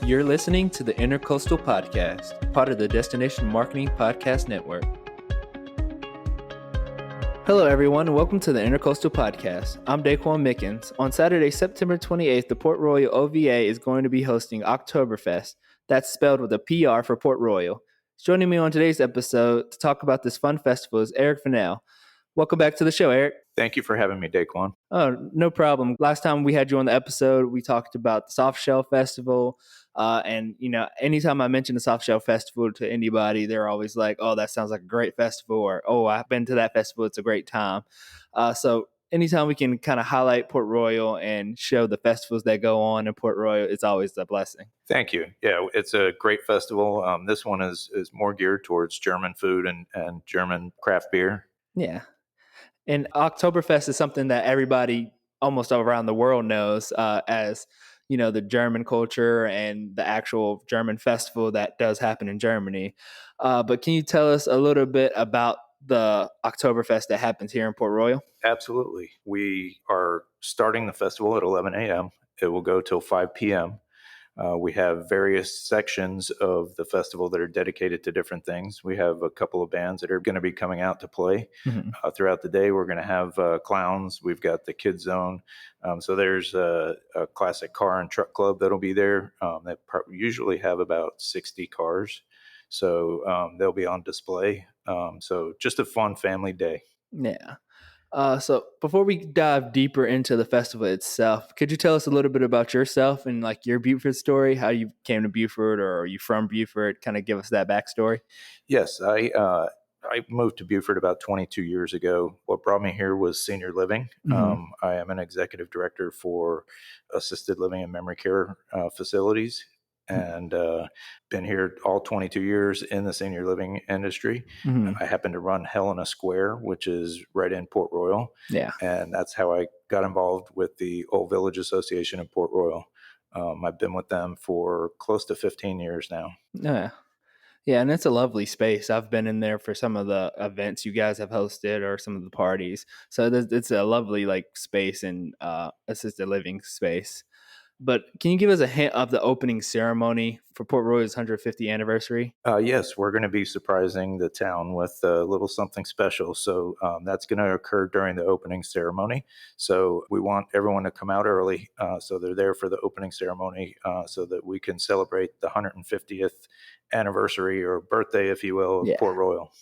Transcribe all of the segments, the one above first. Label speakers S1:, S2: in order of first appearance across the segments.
S1: You're listening to the Intercoastal Podcast, part of the Destination Marketing Podcast Network. Hello, everyone, and welcome to the Intercoastal Podcast. I'm Daquan Mickens. On Saturday, September 28th, the Port Royal OVA is going to be hosting Oktoberfest. That's spelled with a PR for Port Royal. Joining me on today's episode to talk about this fun festival is Eric Fennell. Welcome back to the show, Eric.
S2: Thank you for having me, Daquan.
S1: Oh, no problem. Last time we had you on the episode, we talked about the Soft Shell Festival. Anytime I mention the Soft Shell Festival to anybody, they're always like, oh, that sounds like a great festival, or, oh, I've been to that festival. It's a great time. So anytime we can kind of highlight Port Royal and show the festivals that go on in Port Royal, it's always a blessing.
S2: Thank you. Yeah, it's a great festival. This one is more geared towards German food and German craft beer.
S1: Yeah. And Oktoberfest is something that everybody almost around the world knows as, you know, the German culture and the actual German festival that does happen in Germany. But can you tell us a little bit about the Oktoberfest that happens here in Port Royal?
S2: Absolutely. We are starting the festival at 11 a.m. It will go till 5 p.m. We have various sections of the festival that are dedicated to different things. We have a couple of bands that are going to be coming out to play. Throughout the day. We're going to have clowns. We've got the Kids Zone. So there's a classic car and truck club that'll be there. That usually have about 60 cars. So they'll be on display. So just a fun family day.
S1: Yeah. So before we dive deeper into the festival itself, could you tell us a little bit about yourself and like your Beaufort story, how you came to Beaufort, or are you from Beaufort? Kind of give us that backstory.
S2: Yes, I moved to Beaufort about 22 years ago. What brought me here was senior living. I am an executive director for assisted living and memory care facilities. And been here all 22 years in the senior living industry. I happen to run Helena Square, which is right in Port Royal.
S1: Yeah.
S2: And that's how I got involved with the Old Village Association in Port Royal. I've been with them for close to 15 years now.
S1: Yeah. Yeah, and it's a lovely space. I've been in there for some of the events you guys have hosted or some of the parties. So it's a lovely like space and assisted living space. But can you give us a hint of the opening ceremony for Port Royal's 150th anniversary?
S2: Yes, we're going to be surprising the town with a little something special. So that's going to occur during the opening ceremony. So we want everyone to come out early so they're there for the opening ceremony so that we can celebrate the 150th anniversary or birthday, if you will, of Port Royal.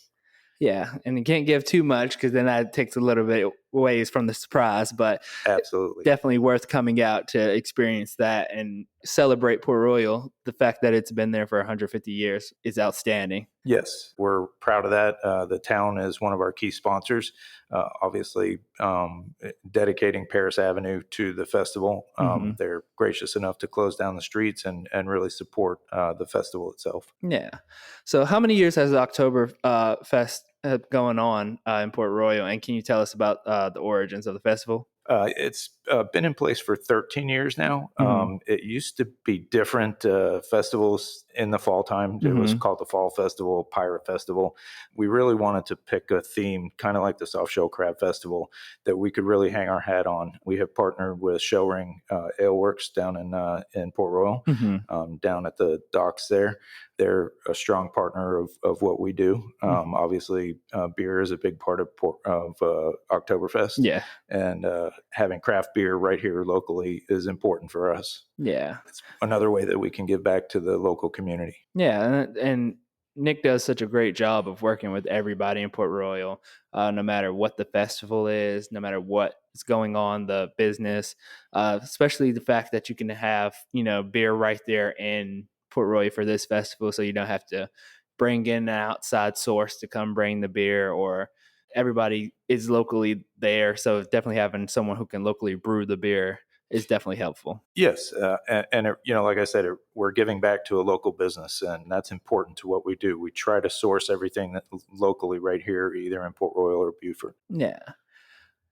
S1: Yeah, and you can't give too much because then that takes a little bit away from the surprise, but
S2: absolutely,
S1: definitely worth coming out to experience that and celebrate Port Royal. The fact that it's been there for 150 years is outstanding.
S2: Yes, we're proud of that. The town is one of our key sponsors, obviously dedicating Paris Avenue to the festival. They're gracious enough to close down the streets and really support the festival itself.
S1: Yeah. So how many years has the Oktoberfest going on in Port Royal? And can you tell us about the origins of the festival?
S2: It's been in place for 13 years now. It used to be different festivals in the fall time. It was called the Fall Festival, Pirate Festival. We really wanted to pick a theme, kind of like the Soft Shell Crab Festival, that we could really hang our hat on. We have partnered with Shellring Ale Works down in Port Royal, down at the docks there. They're a strong partner of what we do. Obviously, beer is a big part of Oktoberfest.
S1: Yeah.
S2: And having craft beer right here locally is important for us.
S1: Yeah.
S2: It's another way that we can give back to the local community.
S1: Yeah. And Nick does such a great job of working with everybody in Port Royal, no matter what the festival is, no matter what is going on, the business, especially the fact that you can have, beer right there in Port Royal for this festival. So you don't have to bring in an outside source to come bring the beer, or everybody is locally there. So definitely having someone who can locally brew the beer is definitely helpful.
S2: Yes. And like I said, we're giving back to a local business, and that's important to what we do. We try to source everything that locally right here, either in Port Royal or Beaufort.
S1: Yeah.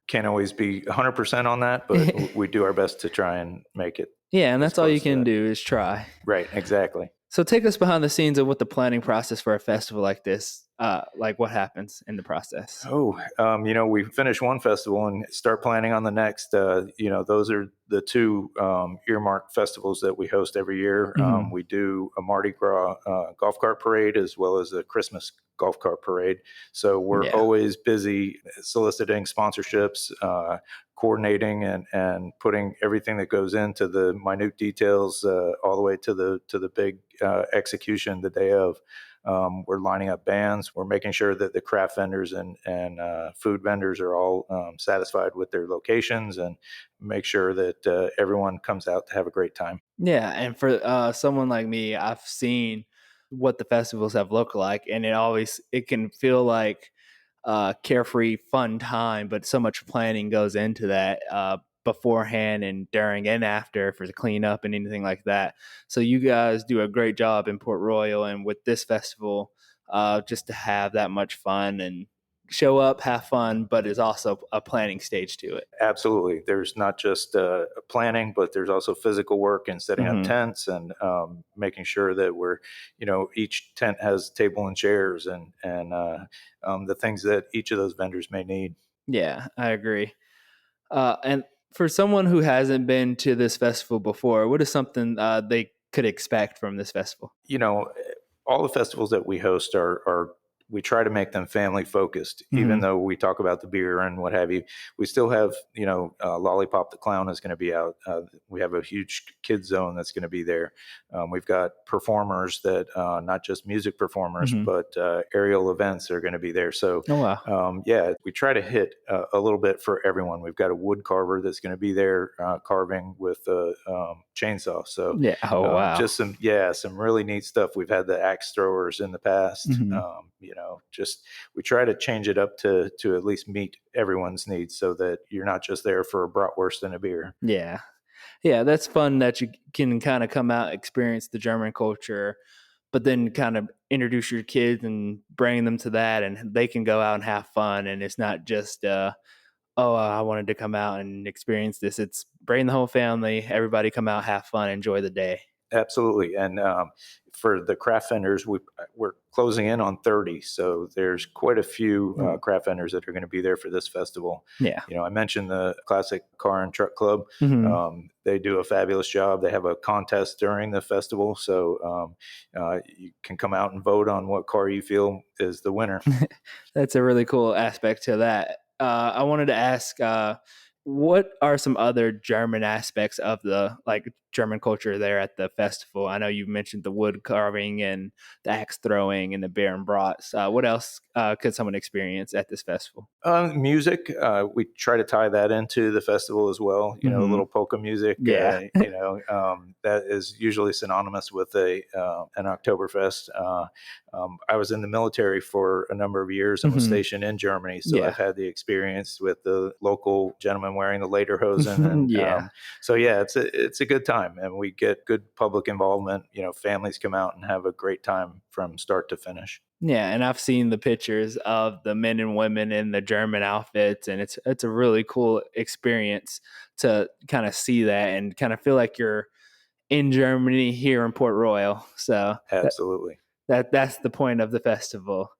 S2: Can't always be 100% on that, but we do our best to try and make it.
S1: Yeah, and that's all you can do is try.
S2: Right, exactly.
S1: So take us behind the scenes of what the planning process for a festival like this, like what happens in the process.
S2: We finish one festival and start planning on the next. Those are the two earmarked festivals that we host every year.
S1: Hmm.
S2: We do a Mardi Gras golf cart parade as well as a Christmas golf cart parade. So we're
S1: Yeah.
S2: always busy soliciting sponsorships, coordinating, and putting everything that goes into the minute details all the way to the big execution the day of. We're lining up bands. We're making sure that the craft vendors and food vendors are all satisfied with their locations, and make sure that everyone comes out to have a great time.
S1: Yeah, and for someone like me, I've seen what the festivals have looked like, and it can feel like carefree, fun time, but so much planning goes into that beforehand and during and after for the cleanup and anything like that. So you guys do a great job in Port Royal and with this festival, just to have that much fun and show up, have fun, but is also a planning stage to it.
S2: Absolutely. There's not just planning, but there's also physical work and setting up
S1: Hmm.
S2: tents and making sure that each tent has table and chairs and the things that each of those vendors may need.
S1: Yeah, I agree. And for someone who hasn't been to this festival before, what is something they could expect from this festival?
S2: you know, all the festivals that we host are we try to make them family focused, even
S1: Hmm.
S2: though we talk about the beer and what have you. We still have, Lollipop the Clown is going to be out. We have a huge kids zone that's going to be there. We've got performers that not just music performers,
S1: Hmm.
S2: but aerial events are going to be there. So,
S1: Oh wow.
S2: yeah, we try to hit a little bit for everyone. We've got a wood carver that's going to be there carving with a chainsaw. So,
S1: Yeah. Oh wow.
S2: just some really neat stuff. We've had the axe throwers in the past.
S1: Hmm.
S2: Just we try to change it up to at least meet everyone's needs, so that you're not just there for a bratwurst and a beer.
S1: Yeah. Yeah, that's fun that you can kind of come out, experience the German culture, but then kind of introduce your kids and bring them to that, and they can go out and have fun. And it's not just, oh, I wanted to come out and experience this. It's bring the whole family, everybody come out, have fun, enjoy the day.
S2: Absolutely. And for the craft vendors, we're closing in on 30. So there's quite a few
S1: Mm.
S2: craft vendors that are going to be there for this festival.
S1: Yeah.
S2: I mentioned the Classic Car and Truck Club.
S1: Hmm.
S2: They do a fabulous job. They have a contest during the festival. So you can come out and vote on what car you feel is the winner.
S1: That's a really cool aspect to that. I wanted to ask, what are some other German aspects of the like German culture there at the festival? I know you mentioned the wood carving and the axe throwing and the beer and brats. What else could someone experience at this festival?
S2: Music, we try to tie that into the festival as well. A
S1: Hmm.
S2: little polka music.
S1: Yeah.
S2: That is usually synonymous with an Oktoberfest. I was in the military for a number of years and was
S1: Hmm.
S2: stationed in Germany, so
S1: Yeah.
S2: I've had the experience with the local gentleman wearing the lederhosen, and
S1: Yeah.
S2: so yeah, it's a good time, and we get good public involvement. Families come out and have a great time from start to finish.
S1: Yeah, and I've seen the pictures of the men and women in the German outfits, and it's a really cool experience to kind of see that and kind of feel like you're in Germany here in Port Royal. So
S2: Absolutely.
S1: that's the point of the festival.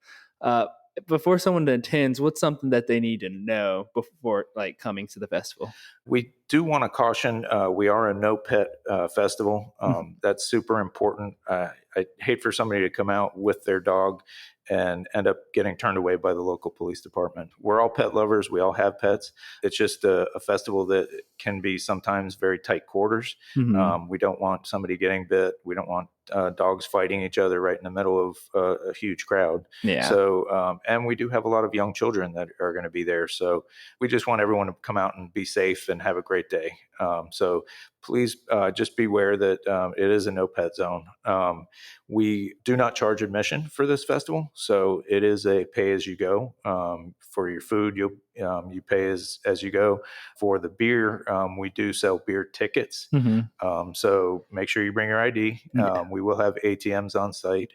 S1: Uh, before someone attends, what's something that they need to know before like coming to the festival?
S2: We do want to caution, we are a no pet festival. That's super important. I hate for somebody to come out with their dog and end up getting turned away by the local police department. We're all pet lovers. We all have pets. It's just a festival that can be sometimes very tight quarters.
S1: Hmm.
S2: We don't want somebody getting bit. We don't want dogs fighting each other right in the middle of a huge crowd.
S1: Yeah.
S2: So, and we do have a lot of young children that are going to be there. So we just want everyone to come out and be safe and have a great day. So please just beware that it is a no pet zone. We do not charge admission for this festival, so it is a pay as you go. For your food, you pay as you go. For the beer, we do sell beer tickets.
S1: Hmm.
S2: So make sure you bring your ID.
S1: Yeah.
S2: We will have ATMs on site.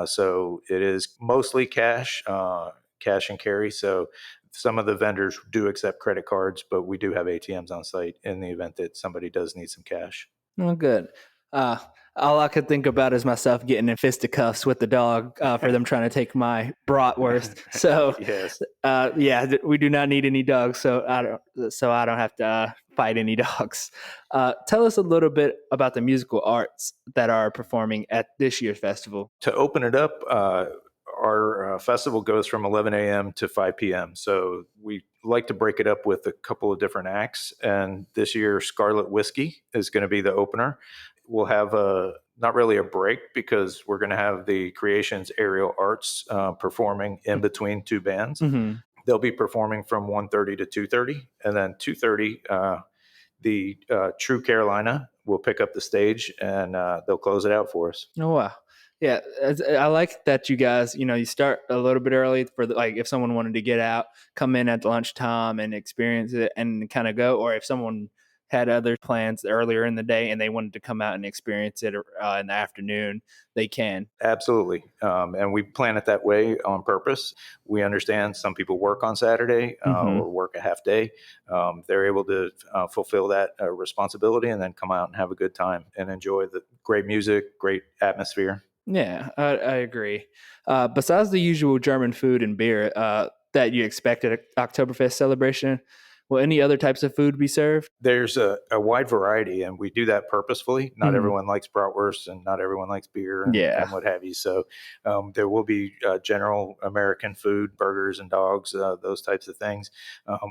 S2: So it is mostly cash and carry. So some of the vendors do accept credit cards, but we do have ATMs on site in the event that somebody does need some cash.
S1: Well, good. Uh, all I could think about is myself getting in fisticuffs with the dog for them trying to take my bratwurst. So,
S2: Yes.
S1: yeah, we do not need any dogs, so I don't have to fight any dogs. Tell us a little bit about the musical arts that are performing at this year's festival.
S2: To open it up, our festival goes from 11 a.m. to 5 p.m. So we like to break it up with a couple of different acts. And this year, Scarlet Whiskey is going to be the opener. We'll have not really a break because we're going to have the Creations Aerial Arts performing in between two bands.
S1: Mm-hmm.
S2: They'll be performing from 1:30 to 2:30, and then 2:30, the True Carolina will pick up the stage and they'll close it out for us.
S1: Oh wow. Yeah, I like that you guys, you start a little bit early for like if someone wanted to get out, come in at lunchtime and experience it and kind of go, or if someone had other plans earlier in the day and they wanted to come out and experience it in the afternoon, they can.
S2: Absolutely. And we plan it that way on purpose. We understand some people work on Saturday
S1: Hmm.
S2: or work a half day. They're able to fulfill that responsibility and then come out and have a good time and enjoy the great music, great atmosphere.
S1: Yeah, I agree. Besides the usual German food and beer that you expect at an Oktoberfest celebration, will any other types of food be served?
S2: There's a wide variety, and we do that purposefully. Not
S1: Hmm.
S2: everyone likes bratwurst, and not everyone likes beer,
S1: Yeah,
S2: and what have you. So there will be general American food, burgers and dogs, those types of things.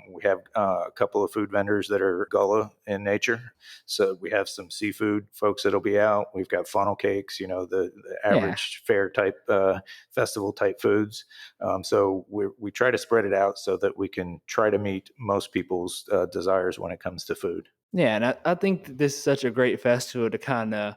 S2: We have a couple of food vendors that are gullah in nature. So we have some seafood folks that'll be out. We've got funnel cakes, the
S1: yeah.
S2: average fair type festival type foods. So we try to spread it out so that we can try to meet most people's desires when it comes to food.
S1: Yeah, and I think that this is such a great festival to kind of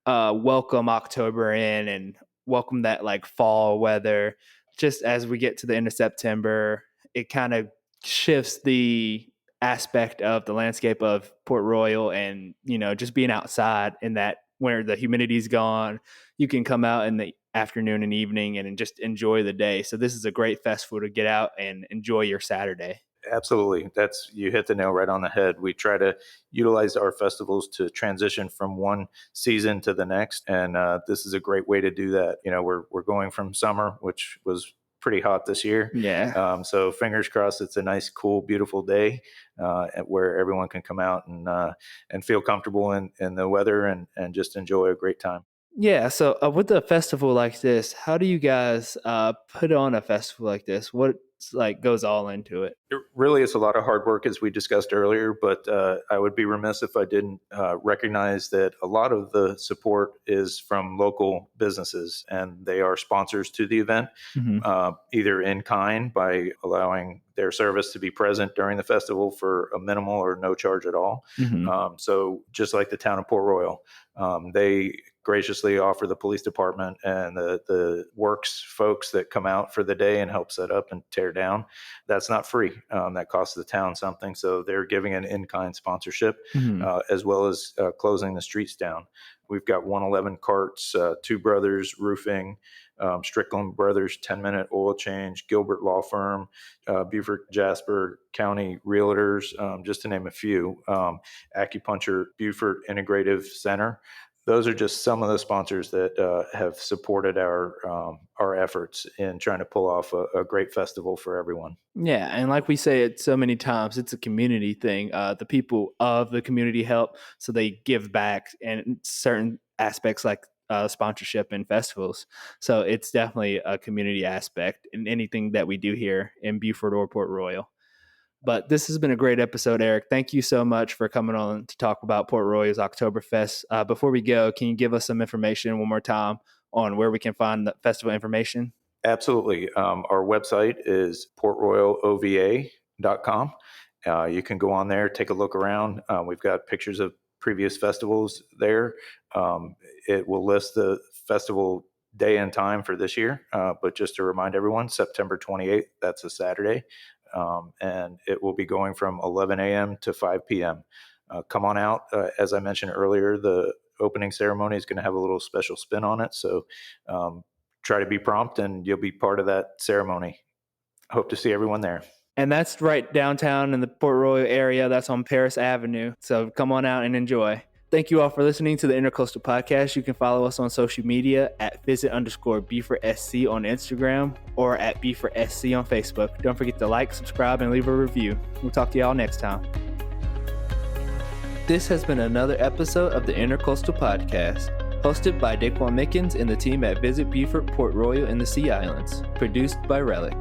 S1: welcome October in and welcome that like fall weather. Just as we get to the end of September, it kind of shifts the aspect of the landscape of Port Royal and, just being outside in that where the humidity's gone, you can come out in the afternoon and evening and just enjoy the day. So this is a great festival to get out and enjoy your Saturday.
S2: Absolutely. That's you hit the nail right on the head. We try to utilize our festivals to transition from one season to the next, and this is a great way to do that. We're going from summer, which was pretty hot this year.
S1: Yeah.
S2: So fingers crossed, it's a nice, cool, beautiful day where everyone can come out and feel comfortable in the weather and just enjoy a great time.
S1: Yeah. So with a festival like this, how do you guys put on a festival like this? What like goes all into it?
S2: Really, it's a lot of hard work, as we discussed earlier, but I would be remiss if I didn't recognize that a lot of the support is from local businesses, and they are sponsors to the event,
S1: Hmm.
S2: either in kind by allowing their service to be present during the festival for a minimal or no charge at all.
S1: Hmm.
S2: So, just like the town of Port Royal, they graciously offer the police department and the works folks that come out for the day and help set up and tear down. That's not free. That costs the town something. So they're giving an in-kind sponsorship
S1: Hmm.
S2: as well as closing the streets down. We've got 111 carts, Two Brothers Roofing, Strickland Brothers 10-minute oil change, Gilbert Law Firm, Beaufort Jasper County Realtors, just to name a few. Acupuncture Beaufort Integrative Center. Those are just some of the sponsors that have supported our efforts in trying to pull off a great festival for everyone.
S1: Yeah, and like we say it so many times, it's a community thing. The people of the community help, so they give back in certain aspects like sponsorship and festivals. So it's definitely a community aspect in anything that we do here in Beaufort or Port Royal. But this has been a great episode, Eric. Thank you so much for coming on to talk about Port Royal's Oktoberfest. Before we go, can you give us some information one more time on where we can find the festival information?
S2: Absolutely. Our website is portroyalova.com. You can go on there, take a look around. We've got pictures of previous festivals there. It will list the festival day and time for this year. But just to remind everyone, September 28th, that's a Saturday. And it will be going from 11 a.m. to 5 p.m. Come on out. As I mentioned earlier, the opening ceremony is going to have a little special spin on it. So try to be prompt and you'll be part of that ceremony. Hope to see everyone there.
S1: And that's right downtown in the Port Royal area. That's on Paris Avenue. So come on out and enjoy. Thank you all for listening to the Intercoastal Podcast. You can follow us on social media at visit_BeaufortSC on Instagram or at BeaufortSC on Facebook. Don't forget to like, subscribe, and leave a review. We'll talk to y'all next time. This has been another episode of the Intercoastal Podcast, hosted by Daquan Mickens and the team at Visit Beaufort, Port Royal, and the Sea Islands. Produced by Relic.